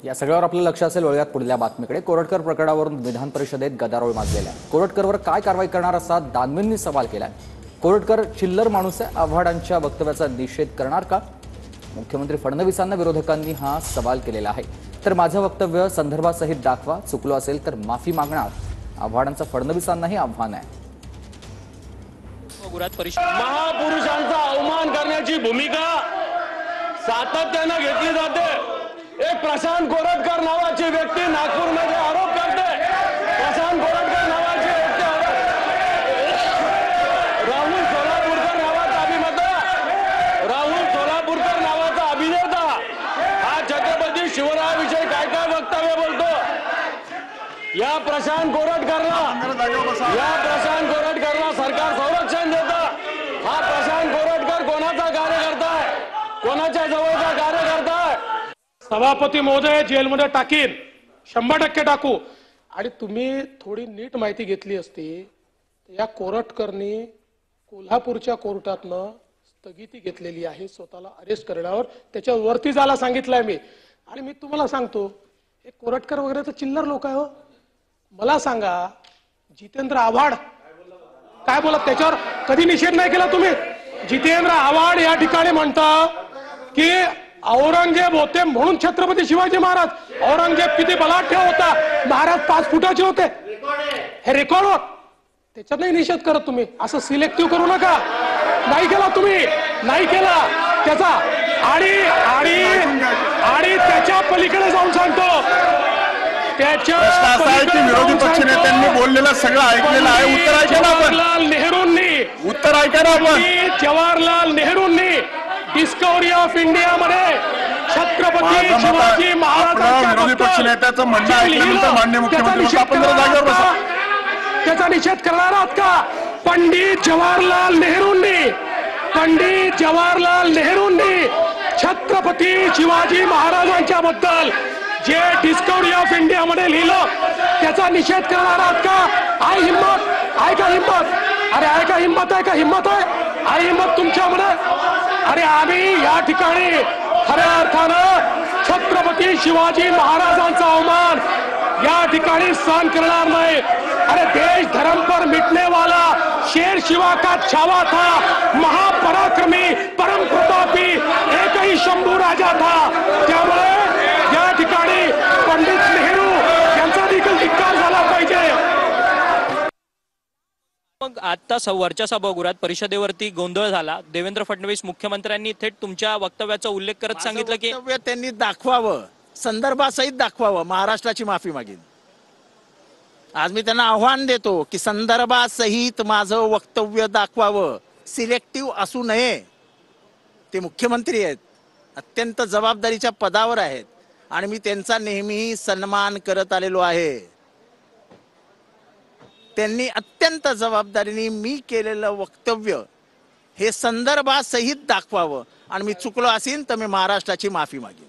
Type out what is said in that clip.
या सगळ्यावर आपलं लक्ष असेल. वळूयात पुढल्या बातमीकडे. कोरटकर प्रकरणावरून विधान परिषदेत गदारोळ माजलेला आहे. कोरटकरवर काय कारवाई करणार असा दानवेंनी सवाल केलाय. कोरटकर चिल्लर माणूस आहे, आव्हाडांच्या वक्तव्याचा निषेध करणार का? मुख्यमंत्री फडणवीसांना विरोधकांनी हा सवाल केलेला आहे. तर माझं वक्तव्य संदर्भासहित दाखवा, चुकलो असेल तर माफी मागणार, आव्हाडांचं फडणवीसांनाही आव्हान आहे. महापुरुषांचा अवमान करण्याची भूमिका सातत्याने घेतली जाते. एक प्रशांत कोरटकर नावाची व्यक्ती नागपूरमध्ये आरोप करते. प्रशांत कोरटकर नावाची व्यक्ती राहुल सोलापूरकर नावाचा अभिनेता, राहुल सोलापूरकर नावाचा अभिनेता हा छत्रपती शिवरायाविषयी काय काय वक्तव्य बोलतो. या प्रशांत कोरटकरला सरकार संरक्षण देतं. हा प्रशांत कोरटकर कोणाचा कार्यकर्ता आहे, कोणाच्या जवळचा कार्यकर्ता आहे? सभापती महोदय जेलमध्ये टाकीन, 100% टाकू. आणि तुम्ही थोडी नीट माहिती घेतली असती. या कोरटकरनी कोल्हापूरच्या कोर्टातनं स्थगिती घेतलेली आहे स्वतःला अरेस्ट करण्यावर. त्याच्यावरती जायला सांगितलंय मी. आणि मी तुम्हाला सांगतो, हे कोरटकर वगैरे तर चिल्लर लोक आहे हो. मला सांगा, जितेंद्र आव्हाड काय बोलत, त्याच्यावर कधी निषेध नाही केला तुम्ही? जितेंद्र आव्हाड या ठिकाणी म्हणता की औरंगजेब होते म्हणून छत्रपती शिवाजी महाराज. औरंगजेब किती बलाढ्य होता, महाराज 5 फुटाचे होते, हे रेकॉर्ड होत. त्याच्यातही निषेध करत तुम्ही. असं सिलेक्टिव्ह करू नका. नाही केला तुम्ही, नाही केला त्याचा. आणि आणि आणि त्याच्या पलीकडे जाऊन सांगतो, विरोधी पक्ष नेत्यांनी बोललेलं सगळं ऐकलेलं आहे. उत्तर ऐका ना आपण. उत्तर ऐका ना आपण. जवाहरलाल नेहरूंनी डिस्कवरी ऑफ इंडिया मध्ये छत्रपती शिवाजी महाराजांच्या विरोधी पक्ष नेत्याचं म्हणणं ऐकल्यानंतर माननीय मुख्यमंत्री आपण जरा जागेवर बसा. त्याचा निषेध करणार आहात का? पंडित जवाहरलाल नेहरूंनी छत्रपती शिवाजी महाराजांच्या बद्दल जे डिस्कवरी ऑफ इंडिया मध्ये लिहिलं त्याचा निषेध करणार आहात का? आहे हिम्मत? आहे का हिम्मत? अरे आहे का हिम्मत? आहे का हिम्मत? आहे हिम्मत तुमच्यामध्ये? अरे आम्ही या ठिकाणी खऱ्या अर्थानं छत्रपती शिवाजी महाराजांचा अवमान या ठिकाणी सहन करणार नाही. अरे देश धर्म पर मिटने वाला शेर शिवा का छावा था, महापराक्रमी परम प्रतापी एक ही शंभू राजा था. त्यामुळे या ठिकाणी पंडित नेहरू यांचा देखील धिक्कार झाला पाहिजे. मग आता वरच्या सभागृहात परिषदेवरती गोंधळ झाला. देवेंद्र फडणवीस मुख्यमंत्र्यांनी थेट तुमच्या वक्तव्याचा उल्लेख करत सांगितलं की त्यांनी दाखवावं, संदर्भासहित दाखवावं, महाराष्ट्राची माफी मागेन. आज मी त्यांना आव्हान देतो की संदर्भासहित माझं वक्तव्य दाखवावं, सिलेक्टिव्ह असू नये. ते मुख्यमंत्री आहेत, अत्यंत जबाबदारीच्या पदावर आहेत आणि मी त्यांचा नेहमी सन्मान करत आलेलो आहे. त्यांनी अत्यंत जबाबदारीने मी केलेलं वक्तव्य हे संदर्भासहित दाखवावं आणि मी चुकलो असेल तर मी महाराष्ट्राची माफी मागेन.